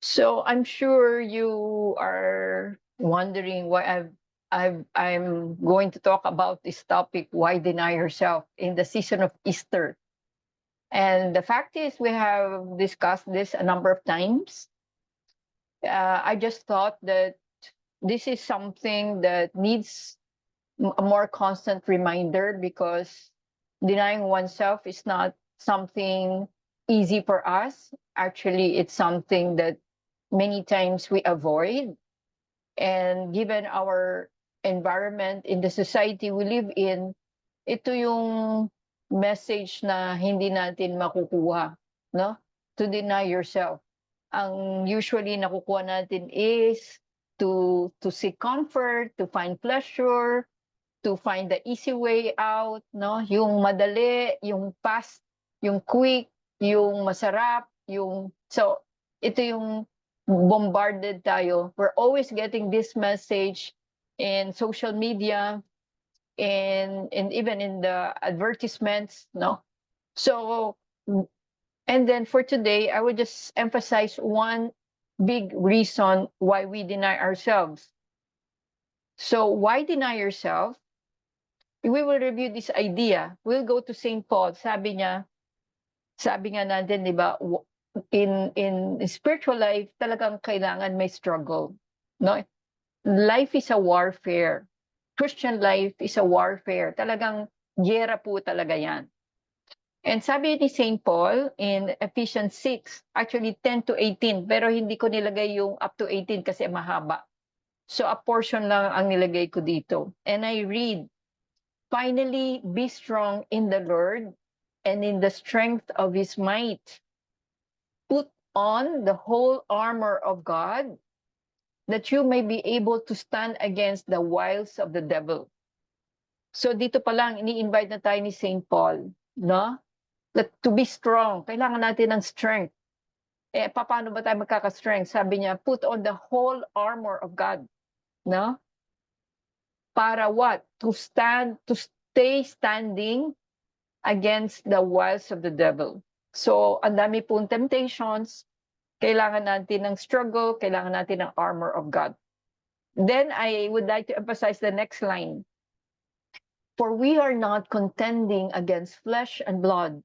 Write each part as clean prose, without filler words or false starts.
So I'm sure you are wondering why I'm going to talk about this topic, why deny yourself in the season of Easter. And the fact is, we have discussed this a number of times. I just thought that this is something that needs a more constant reminder because denying oneself is not something easy for us. Actually, it's something that many times we avoid. And given our environment in the society we live in, ito yung message na hindi natin makukuha, no? To deny yourself. Ang usually nakukuha natin is to seek comfort, to find pleasure, to find the easy way out, no? Yung madali, yung fast, yung quick, yung masarap, yung so ito yung bombarded tayo. We're always getting this message in social media and even in the advertisements, no? So and then for today, I would just emphasize one big reason why we deny ourselves. So why deny yourself? We will review this idea. We'll go to St. Paul. Sabi nga natin, di ba, in spiritual life, talagang kailangan may struggle. No? Life is a warfare. Christian life is a warfare. Talagang giyera po talaga yan. And sabi ni St. Paul in Ephesians 6, actually 10 to 18, pero hindi ko nilagay yung up to 18 kasi mahaba. So a portion lang ang nilagay ko dito. And I read, "Finally, be strong in the Lord and in the strength of his might. Put on the whole armor of God, that you may be able to stand against the wiles of the devil." So dito pa lang, ini-invite na tayo ni St. Paul, no? That to be strong, kailangan natin ng strength. Paano ba tayo magkaka-strength? Sabi niya, put on the whole armor of God, no? Para what? To stay standing against the wiles of the devil. So, ang dami pong temptations, kailangan natin ng struggle, kailangan natin ng armor of God. Then I would like to emphasize the next line. For we are not contending against flesh and blood,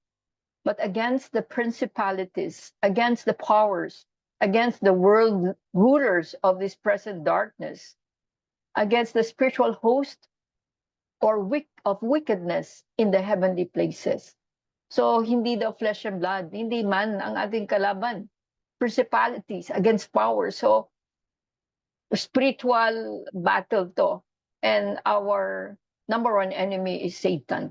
but against the principalities, against the powers, against the world rulers of this present darkness, against the spiritual host or of wickedness in the heavenly places. So, hindi daw flesh and blood, hindi man ang ating kalaban. Principalities against power. So, spiritual battle to. And our number one enemy is Satan.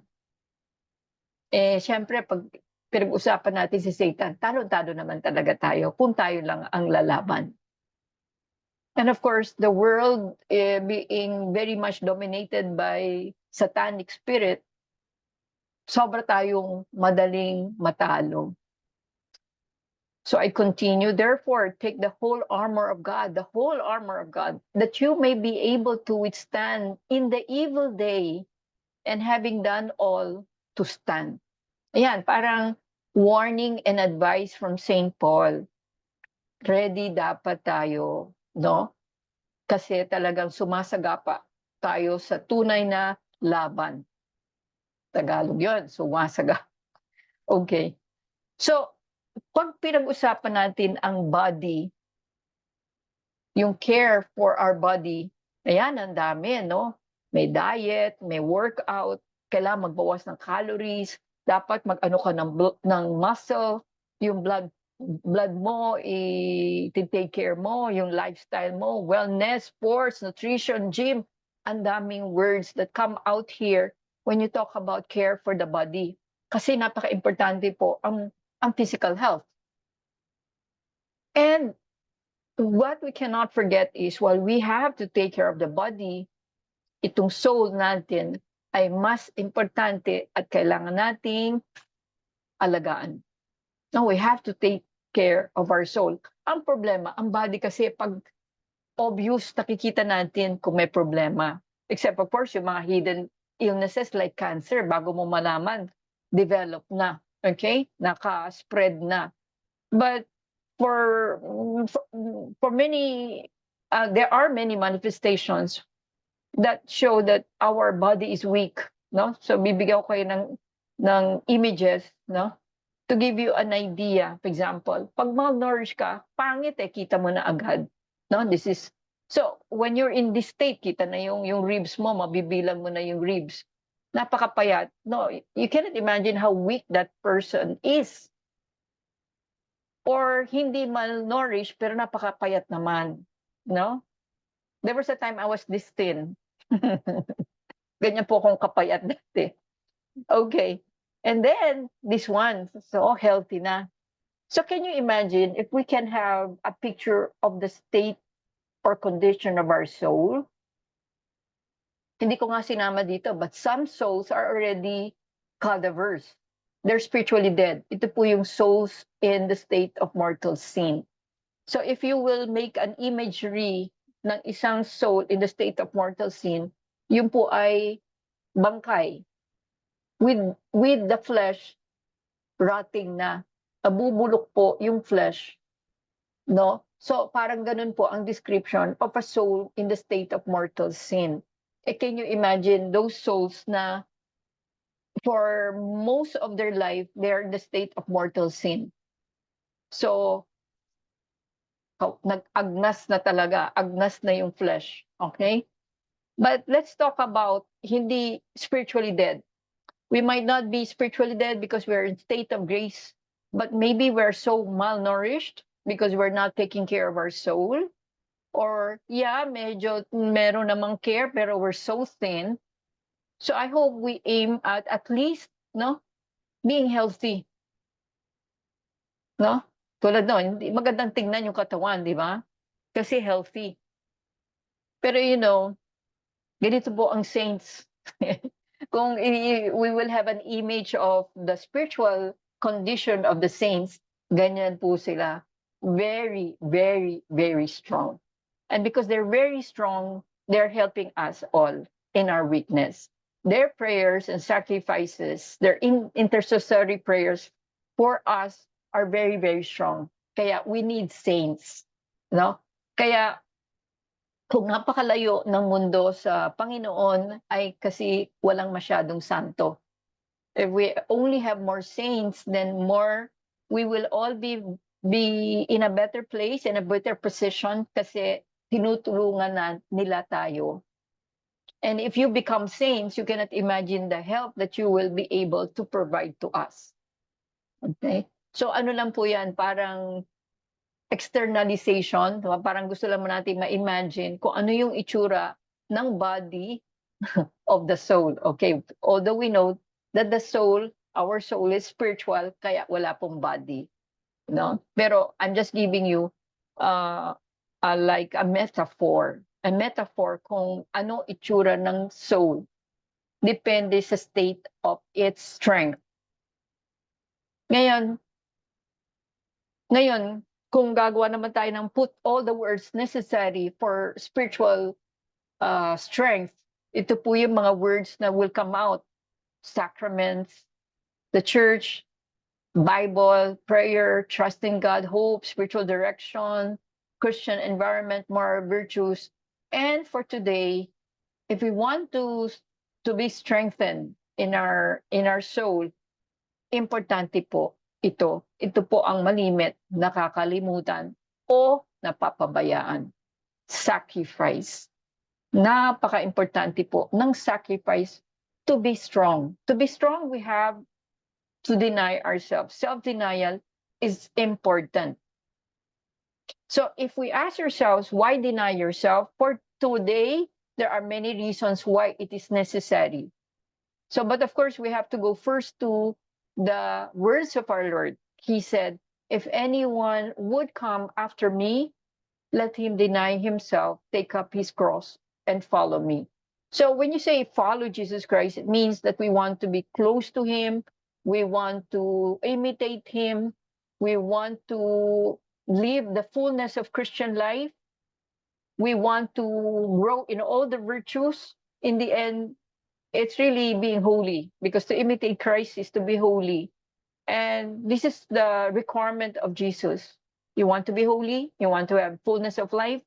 Siyempre, pag pinag-usapan natin si Satan, talo-talo naman talaga tayo kung tayo lang ang lalaban. And of course, the world being very much dominated by satanic spirit, sobra tayong madaling matalo. So I continue, therefore, take the whole armor of God, that you may be able to withstand in the evil day, and having done all, to stand. Ayan, parang warning and advice from St. Paul. Ready dapat tayo, no? Kasi talagang sumasagapa tayo sa tunay na laban. Tagalog yun, sumasagapa. Okay. So, pag pinag-usapan natin ang body, yung care for our body, ayan, ang dami, no? May diet, may workout, kailangan magbawas ng calories, dapat mag-ano ka ng muscle, yung blood mo, i-take care mo, yung lifestyle mo, wellness, sports, nutrition, gym, ang daming words that come out here when you talk about care for the body. Kasi napaka-importante po ang physical health. And what we cannot forget is while we have to take care of the body, itong soul natin ay mas importante at kailangan nating alagaan. No, we have to take care of our soul. Ang problema, ang body kasi pag obvious nakikita natin kung may problema. Except of course, yung mga hidden illnesses like cancer, bago mo malaman, develop na. Okay? Naka-spread na. But for many, there are many manifestations that show that our body is weak, no? So bibigyan ko kayo ng images, no? To give you an idea. For example, pag malnourished ka, pangit kita mo na agad, no? So when you're in this state, kita na yung ribs mo, mabibilang mo na yung ribs. Napakapayat. No, you cannot imagine how weak that person is. Or hindi malnourished pero napakapayat naman, no? There was a time I was this thin. Ganyan po akong kapayat dati. Okay. And then, this one, so healthy na. So can you imagine if we can have a picture of the state or condition of our soul? Hindi ko nga sinama dito, but some souls are already cadavers. They're spiritually dead. Ito po yung souls in the state of mortal sin. So if you will make an imagery ng isang soul in the state of mortal sin, yun po ay bangkay with the flesh rotting na. Nabubulok po yung flesh, no? So parang ganun po ang description of a soul in the state of mortal sin. Can you imagine those souls na for most of their life, they're in the state of mortal sin. So, nag-agnas na talaga, agnas na yung flesh, okay? But let's talk about hindi spiritually dead. We might not be spiritually dead because we're in state of grace, but maybe we're so malnourished because we're not taking care of our soul. Or, yeah, medyo meron namang care, pero we're so thin. So I hope we aim at least, no, being healthy. No? Tulad noon, magandang tingnan yung katawan, di ba? Kasi healthy. Pero ganito po ang saints. Kung we will have an image of the spiritual condition of the saints, ganyan po sila. Very, very, very strong. And because they're very strong, they're helping us all in our weakness. Their prayers and sacrifices, their intercessory prayers for us are very, very strong. Kaya we need saints. No? Kaya kung napakalayo ng mundo sa Panginoon ay kasi walang masyadong santo. If we only have more saints, then more we will all be in a better place, in a better position kasi tinutulungan nila tayo. And if you become saints, you cannot imagine the help that you will be able to provide to us. Okay? So ano lang po yan, parang externalization, diba? Parang gusto lang natin ma-imagine kung ano yung itsura ng body of the soul. Okay, although we know that the soul, our soul is spiritual, kaya wala pong body. No? Pero I'm just giving you like a metaphor kung ano itsura ng soul. Depende sa state of its strength. Ngayon, kung gagawa naman tayo ng put all the words necessary for spiritual strength, ito po yung mga words na will come out. Sacraments, the church, Bible, prayer, trusting God, hope, spiritual direction, Christian environment, moral virtues. And for today, if we want to be strengthened in our soul, importante po ito. Ito po ang malimit, nakakalimutan o napapabayaan. Sacrifice. Napaka-importante po ng sacrifice to be strong. To be strong, we have to deny ourselves. Self-denial is important. So if we ask ourselves, why deny yourself? For today, there are many reasons why it is necessary. So, but of course, we have to go first to the words of our Lord. He said, if anyone would come after me, let him deny himself, take up his cross, and follow me. So when you say follow Jesus Christ, it means that we want to be close to him. We want to imitate him. We want to live the fullness of Christian life. We want to grow in all the virtues. In the end, it's really being holy, because to imitate Christ is to be holy. And this is the requirement of Jesus. You want to be holy? You want to have fullness of life?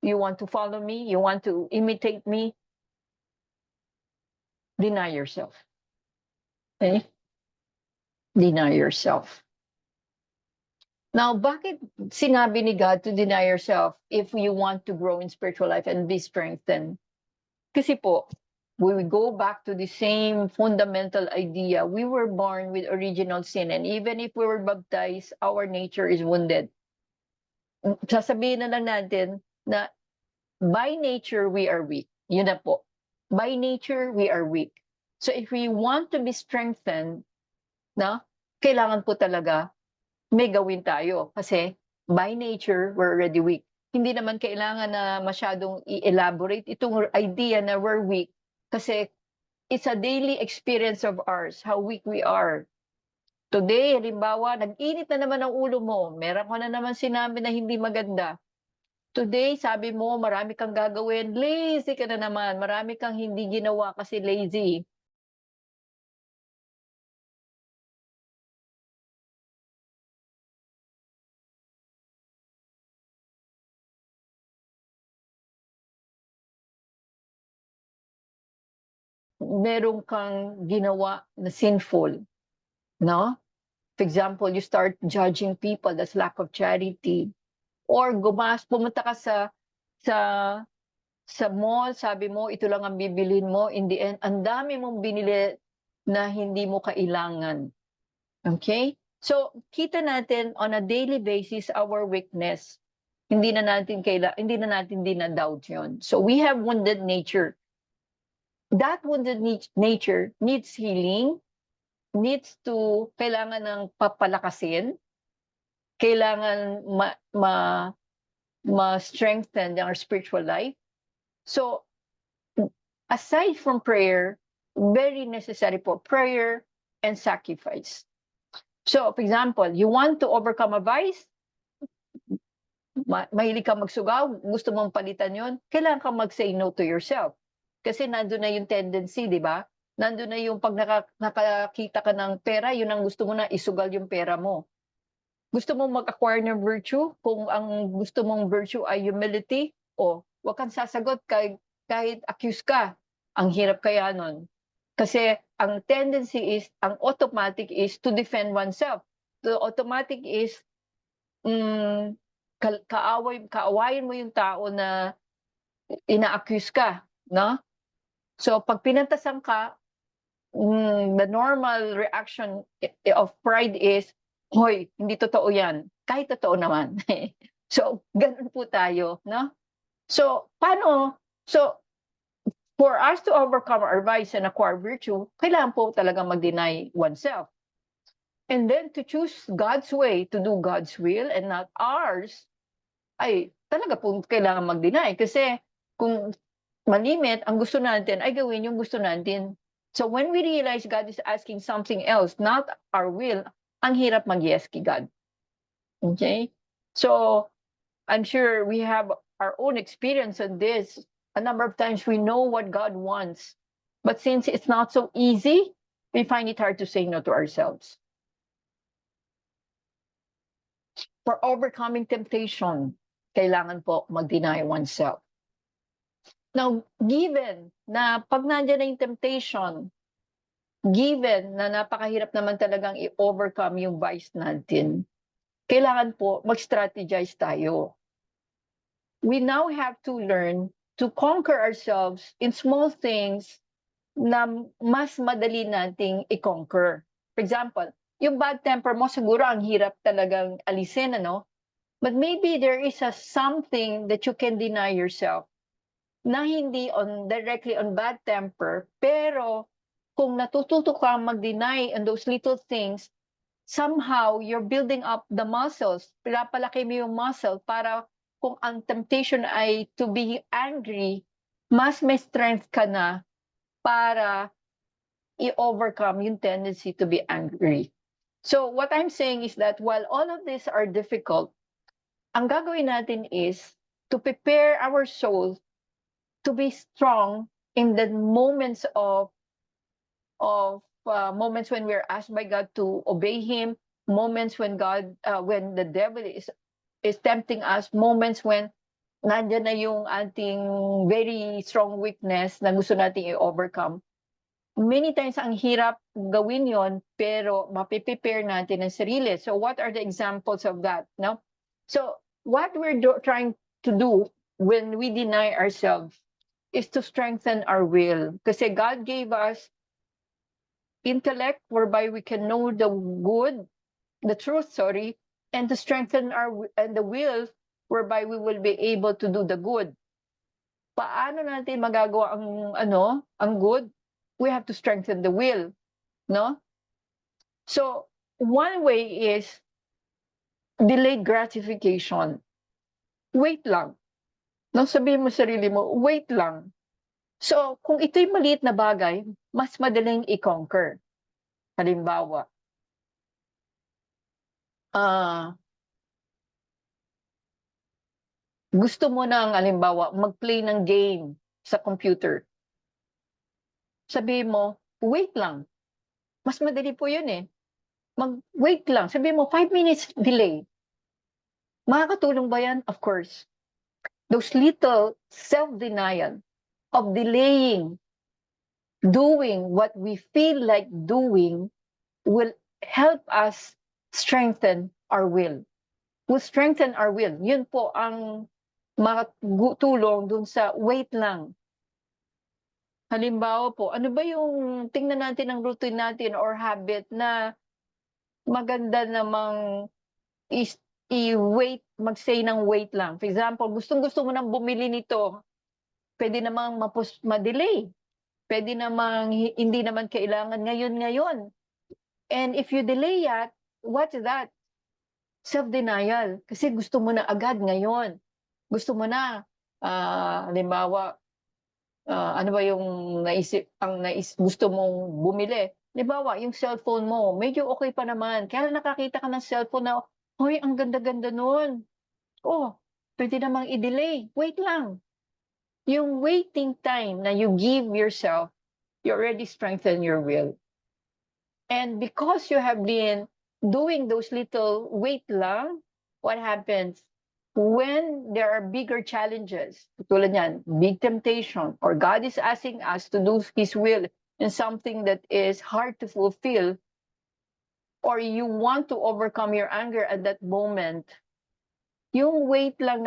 You want to follow me? You want to imitate me? Deny yourself. Okay? Deny yourself. Now, bakit sinabi ni God to deny yourself if you want to grow in spiritual life and be strengthened? Kasi po, we go back to the same fundamental idea. We were born with original sin, and even if we were baptized, our nature is wounded. Sasabihin na lang natin na by nature, we are weak. Yun na po. By nature, we are weak. So if we want to be strengthened, na, kailangan po talaga may gawin tayo. Kasi by nature, we're already weak. Hindi naman kailangan na masyadong i-elaborate itong idea na we're weak. Kasi it's a daily experience of ours, how weak we are. Today, halimbawa, nag-init na naman ang ulo mo. Meron ka na naman sinabi na hindi maganda. Today, sabi mo, marami kang gagawin. Lazy ka na naman. Marami kang hindi ginawa kasi lazy. Meron kang ginawa na sinful, no? For example, you start judging people, that's lack of charity. Or pumunta ka sa sa mall, sabi mo, ito lang ang bibilhin mo. In the end, ang dami mong binili na hindi mo kailangan. Okay? So, kita natin on a daily basis our weakness. Hindi na natin dinadoubt yun. So, we have wounded nature. That wounded nature needs healing, kailangan ng papalakasin, kailangan ma-strengthen our spiritual life. So, aside from prayer, very necessary po, prayer and sacrifice. So, for example, you want to overcome a vice, mahilig kang magsugaw, gusto mong palitan yon, kailangan kang mag-say no to yourself. Kasi nandun na yung tendency, di ba? Nandun na yung pag nakakita ka ng pera, yun ang gusto mo na isugal yung pera mo. Gusto mong mag-acquire ng virtue, kung ang gusto mong virtue ay humility, wag kang sasagot kahit accuse ka. Ang hirap kaya nun. Kasi ang tendency is, ang automatic is to defend oneself. The automatic is, kaawayin mo yung tao na ina-accuse ka, no? So pag pinantasan ka, the normal reaction of pride is, hoy, hindi totoo yan. Kahit totoo naman. So, ganun po tayo, no? So, for us to overcome our vice and acquire virtue, kailangan po talaga mag-deny oneself. And then to choose God's way, to do God's will and not ours, ay talaga po kailangan mag-deny. Kasi kung malimit, ang gusto natin ay gawin yung gusto natin. So when we realize God is asking something else, not our will, ang hirap mag-yes kay God. Okay? So I'm sure we have our own experience on this. A number of times we know what God wants. But since it's not so easy, we find it hard to say no to ourselves. For overcoming temptation, kailangan po mag-deny oneself. Now, given na pag nandiyan na yung temptation, given na napakahirap naman talagang i-overcome yung vice natin, kailangan po mag-strategize tayo. We now have to learn to conquer ourselves in small things na mas madali nating i-conquer. For example, yung bad temper mo, siguro ang hirap talagang alisin, ano? But maybe there is something that you can deny yourself na hindi directly on bad temper, pero kung natututo ka mag-deny on those little things, somehow you're building up the muscles. Pinapalaki mo yung muscle para kung ang temptation ay to be angry, mas may strength ka na para i-overcome yung tendency to be angry. So what I'm saying is that while all of these are difficult, ang gagawin natin is to prepare our soul to be strong in the moments moments when we're asked by God to obey Him, moments when when the devil is is tempting us, moments when nandyan na yung ating very strong weakness na gusto nating i-overcome. Many times ang hirap gawin yon, pero mapiprepare natin ang sarili. So what are the examples of that? No? So what we're trying to do when we deny ourselves is to strengthen our will. Kasi God gave us intellect whereby we can know the truth, and to strengthen and the will whereby we will be able to do the good. Paano natin magagawa ang good? We have to strengthen the will, no? So, one way is delayed gratification. Wait lang. No, sabihin mo sarili mo, wait lang. So, kung ito'y maliit na bagay, mas madaling i-conquer. Halimbawa, gusto mo ng, halimbawa, mag-play ng game sa computer. Sabihin mo, wait lang. Mas madali po yun eh. Mag-wait lang. Sabihin mo, 5 minutes delay. Makakatulong ba yan? Of course. Those little self-denial of delaying doing what we feel like doing will help us strengthen our will. Will strengthen our will. Yun po ang makatulong dun sa wait lang. Halimbawa po, ano ba yung tingnan natin ang routine natin or habit na maganda namang i-wait, mag-say ng wait lang. For example, gustong-gusto mo nang bumili nito, pwede namang ma-delay. Pwede namang hindi naman kailangan ngayon. And if you delay that, what's that? Self-denial. Kasi gusto mo na agad ngayon. Gusto mo na, halimbawa, ano ba yung gusto mong bumili? Halimbawa, yung cellphone mo, medyo okay pa naman. Kaya nakakita ka ng cellphone na, hoy, ang ganda-ganda nun. Oh, pwede namang i-delay. Wait lang. Yung waiting time na you give yourself, you already strengthen your will. And because you have been doing those little wait lang, what happens? When there are bigger challenges, tulad yan, big temptation, or God is asking us to do His will in something that is hard to fulfill, or you want to overcome your anger at that moment, yung wait lang,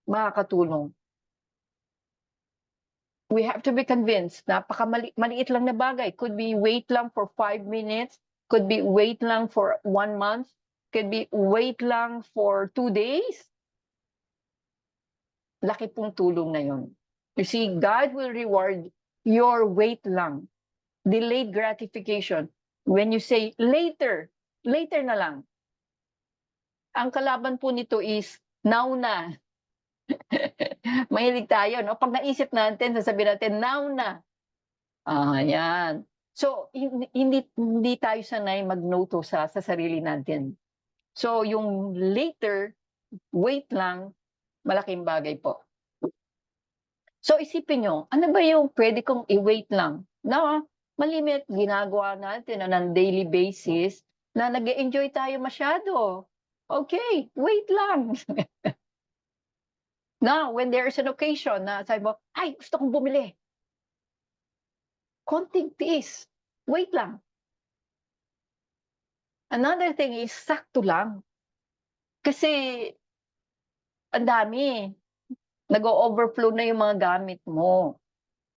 makakatulong. We have to be convinced, maliit lang na bagay. Could be wait lang for 5 minutes, could be wait lang for 1 month, could be wait lang for 2 days. Laki pong tulong na yun. You see, God will reward your wait lang. Delayed gratification. When you say later na lang. Ang kalaban po nito is now na. Mahilig tayo, no? Pag naisip natin, sasabihin natin, now na. Yan. So, hindi tayo sanay mag-noto sa sarili natin. So, yung later, wait lang, malaking bagay po. So, isipin nyo, ano ba yung pwede kong i-wait lang? Na malimit, ginagawa natin on daily basis na nag-enjoy tayo masyado. Okay, wait lang. Now, when there is an occasion na sabi mo, ay, gusto kong bumili. Konting tiis. Wait lang. Another thing is, sakto lang. Kasi, ang dami. Nag-overflow na yung mga gamit mo.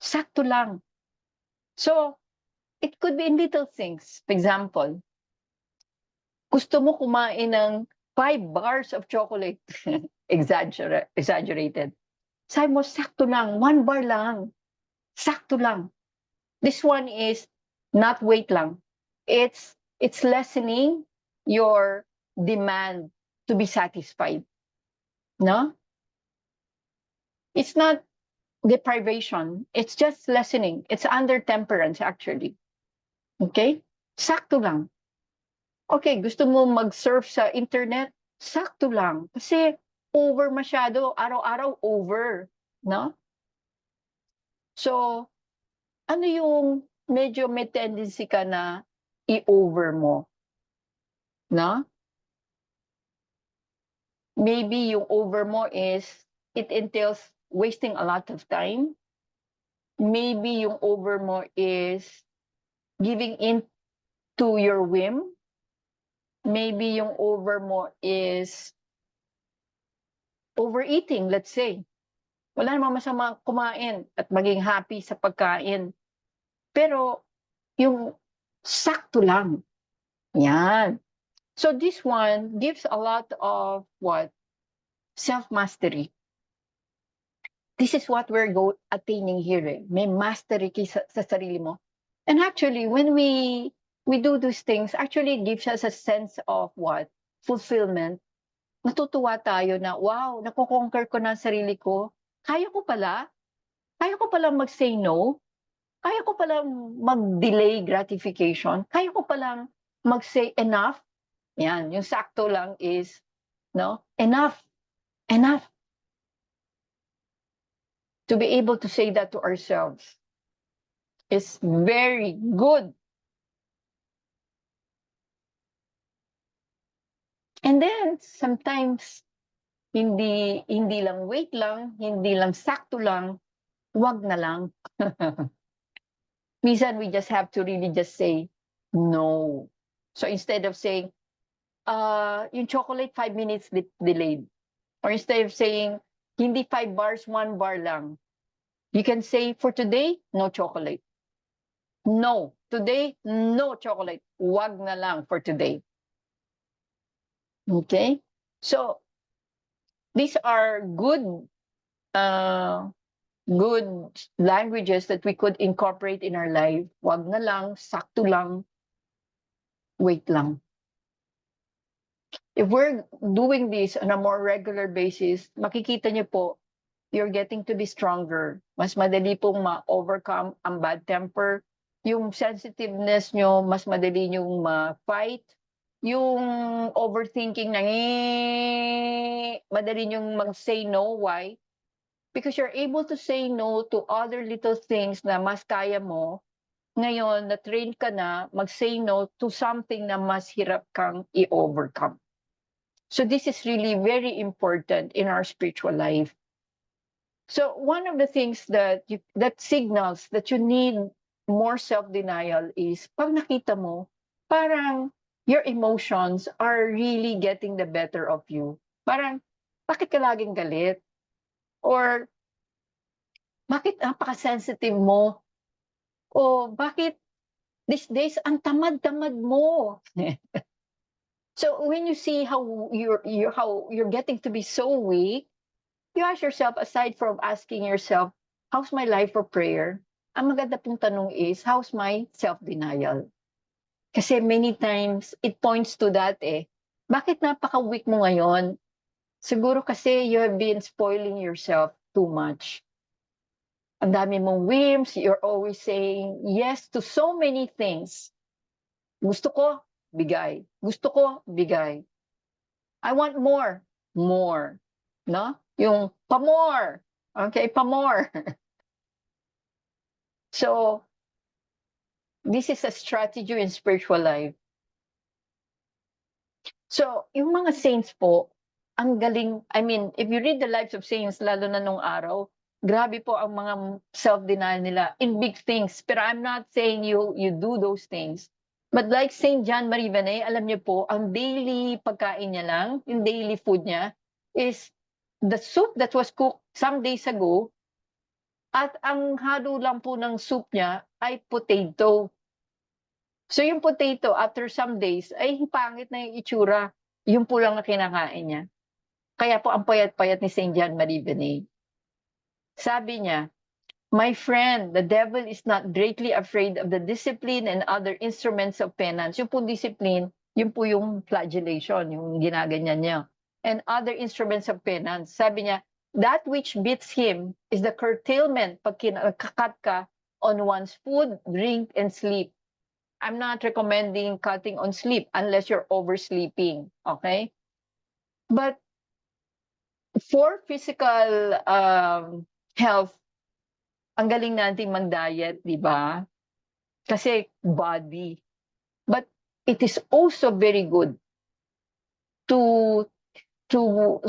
Sakto lang. So, it could be in little things. For example, gusto mo kumain ng 5 bars of chocolate. Exaggerated. Sabi mo, sakto lang. 1 bar lang. Sakto lang. This one is not wait lang. It's lessening your demand to be satisfied. No? It's not deprivation. It's just lessening. It's under temperance, actually. Okay? Sakto lang. Okay, gusto mo mag-surf sa internet? Sakto lang. Kasi over masyado. Araw-araw over. No? So, ano yung medyo may tendency ka na i-over mo? No? Maybe yung over mo is, it entails wasting a lot of time. Maybe yung over mo is giving in to your whim. Maybe yung over mo is overeating, let's say. Wala namang masama kumain at maging happy sa pagkain. Pero yung sakto lang. Yan. So this one gives a lot of what? Self-mastery. This is what we're attaining here. Eh. May mastery sa sarili mo. And actually, when we do those things, actually it gives us a sense of what? Fulfillment. Natutuwa tayo na, wow, nakukonquer ko na ang sarili ko. Kaya ko palang mag-say no. Kaya ko palang mag-delay gratification. Kaya ko palang mag-say enough. Yan, yung sakto lang is, no? Enough. Enough. To be able to say that to ourselves is very good. And then, sometimes, hindi lang wait lang, hindi lang sakto lang, wag na lang. Minsan, we just have to really just say, no. So instead of saying, yung chocolate 5 minutes delayed. Or instead of saying, hindi 5 bars, 1 bar lang. You can say, for today, no chocolate. No. Today, no chocolate. Wag na lang for today. Okay? So, these are good good languages that we could incorporate in our life. Wag na lang, sakto lang, wait lang. If we're doing this on a more regular basis, makikita niyo po, you're getting to be stronger. Mas madali pong ma-overcome ang bad temper. Yung sensitiveness nyo, mas madali nyong ma-fight. Yung overthinking na madali nyong mag-say no. Why? Because you're able to say no to other little things na mas kaya mo. Ngayon, na-train ka na mag-say no to something na mas hirap kang i-overcome. So this is really very important in our spiritual life. So one of the things that signals that you need more self-denial is pag nakita mo, parang your emotions are really getting the better of you. Parang, bakit ka laging galit? Or, bakit napaka-sensitive mo? O bakit these days ang tamad-tamad mo? So when you see how you're getting to be so weak, you ask yourself, aside from asking yourself, how's my life for prayer? Ang maganda pong tanong is, how's my self-denial? Kasi many times, it points to that eh. Bakit napaka-weak mo ngayon? Siguro kasi you have been spoiling yourself too much. Ang dami mong whims, you're always saying yes to so many things. Gusto ko, bigay. Gusto ko, bigay. I want more. More. No? Yung pa-more. Okay, pa-more. So, this is a strategy in spiritual life. So, yung mga saints po, ang galing, I mean, if you read the lives of saints, lalo na nung araw, grabe po ang mga self-denial nila in big things. Pero I'm not saying you do those things. But like Saint John Marie Vianney, alam niyo po, ang daily pagkain niya lang, yung daily food niya, is the soup that was cooked some days ago, at ang halo lang po ng soup niya ay potato. So yung potato, after some days, ay pangit na yung itsura. Yung po lang na kinakain niya. Kaya po ang payat-payat ni Saint John Marie Vianney. Sabi niya, my friend, the devil is not greatly afraid of the discipline and other instruments of penance. Yung po discipline, yun po yung flagellation, yung ginaganyan niya. And other instruments of penance. Sabi niya, that which beats him is the curtailment pag kakat ka on one's food, drink, and sleep. I'm not recommending cutting on sleep unless you're oversleeping, okay? But for physical health, ang galing natin mag-diet, di ba? Kasi body. But it is also very good to to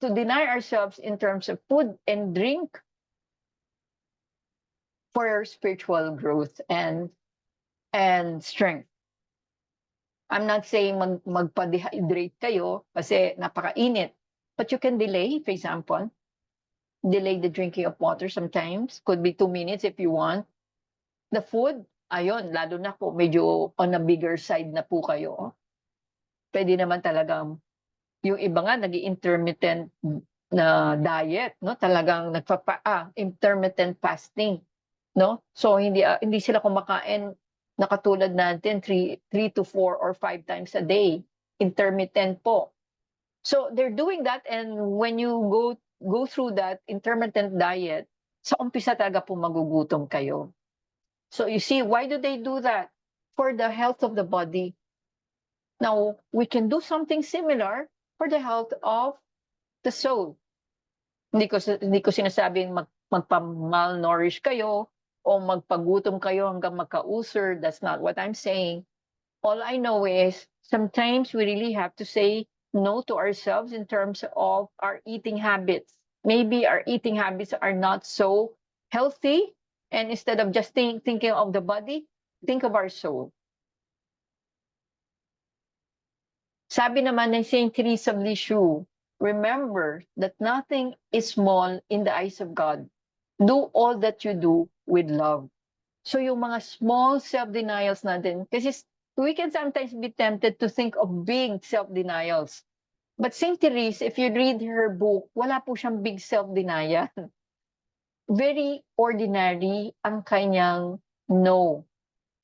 deny ourselves in terms of food and drink for spiritual growth and strength. I'm not saying magpa-dehydrate kayo kasi napakainit. But you can delay, for example, delay the drinking of water sometimes. Could be 2 minutes if you want. The food, ayun, lalo na po medyo on a bigger side na po kayo. Pwede naman talagang, yung iba nga nag-intermittent na diet, no? Talagang intermittent fasting, no? So hindi sila kumakain na katulad natin 3 to 4 or 5 times a day. Intermittent po. So they're doing that, and when you go through that intermittent diet, sa umpisa talaga po magugutom kayo. So you see, why do they do that? For the health of the body. Now, we can do something similar for the health of the soul. Hindi ko sinasabing magpa-malnourish kayo o magpagutom kayo hanggang magka-ulcer. That's not what I'm saying. All I know is sometimes we really have to say no to ourselves in terms of our eating habits. Maybe our eating habits are not so healthy, and instead of just thinking of the body, think of our soul. Sabi naman ng Saint Teresa of Lisieux, remember that nothing is small in the eyes of God. Do all that you do with love. So yung mga small self-denials natin, kasi we can sometimes be tempted to think of big self-denials. But Saint Teresa, if you read her book, wala po siyang big self-denial. Very ordinary ang kanyang no.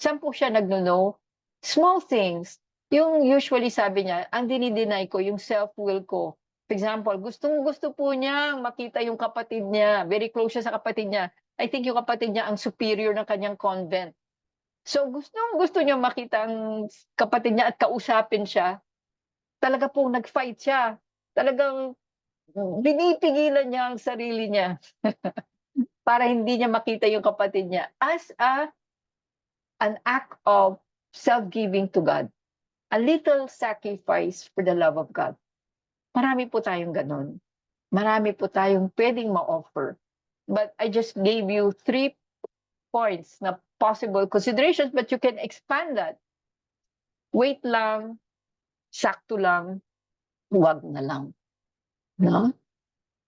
Saan po siya nagno-no? Small things. Yung usually sabi niya, ang dinideny ko, yung self-will ko. For example, gusto po niya makita yung kapatid niya. Very close siya sa kapatid niya. I think yung kapatid niya ang superior ng kanyang convent. So gusto niya makita ang kapatid niya at kausapin siya. Talaga pong nag-fight siya. Talagang binipigilan niya ang sarili niya para hindi niya makita yung kapatid niya as an act of self-giving to God. A little sacrifice for the love of God. Marami po tayong ganun. Marami po tayong pwedeng ma-offer. But I just gave you 3 points na possible considerations, but you can expand that. Wait lang, sakto lang, huwag na lang. No?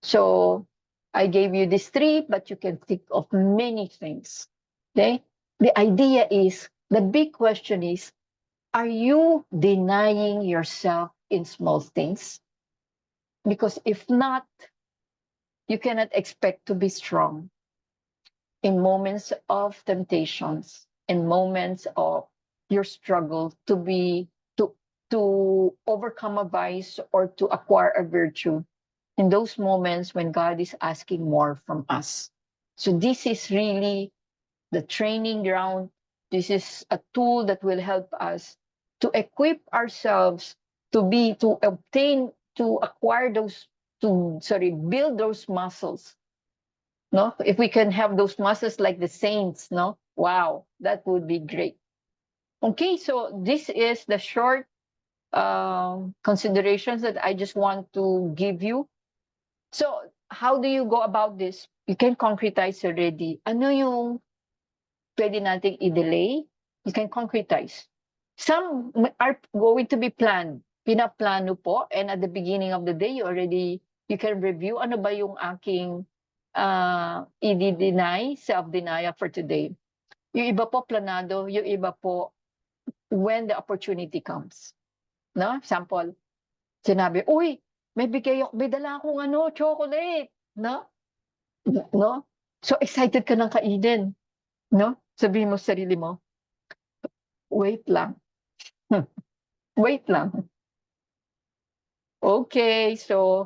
So, I gave you these 3, but you can think of many things. Okay? The idea is, the big question is, are you denying yourself in small things? Because if not, you cannot expect to be strong in moments of temptations, in moments of your struggle to overcome a vice or to acquire a virtue. In those moments when God is asking more from us. So this is really the training ground. This is a tool that will help us to equip ourselves to build those muscles. No, if we can have those muscles like the saints, no, wow, that would be great. Okay, so this is the short considerations that I just want to give you. So how do you go about this? You can concretize already. Ano yung pwede nating i-delay? You can concretize. Some are going to be planned. Pinaplano po, and at the beginning of the day, you can review ano ba yung aking i-deny, self-denial for today. Yung iba po planado, yung iba po when the opportunity comes. No? Sample, sinabi, uy, may dala akong chocolate. No? No? So excited ka ng kainin. No? Sabihin mo sa sarili mo, wait lang. Wait lang. Okay, so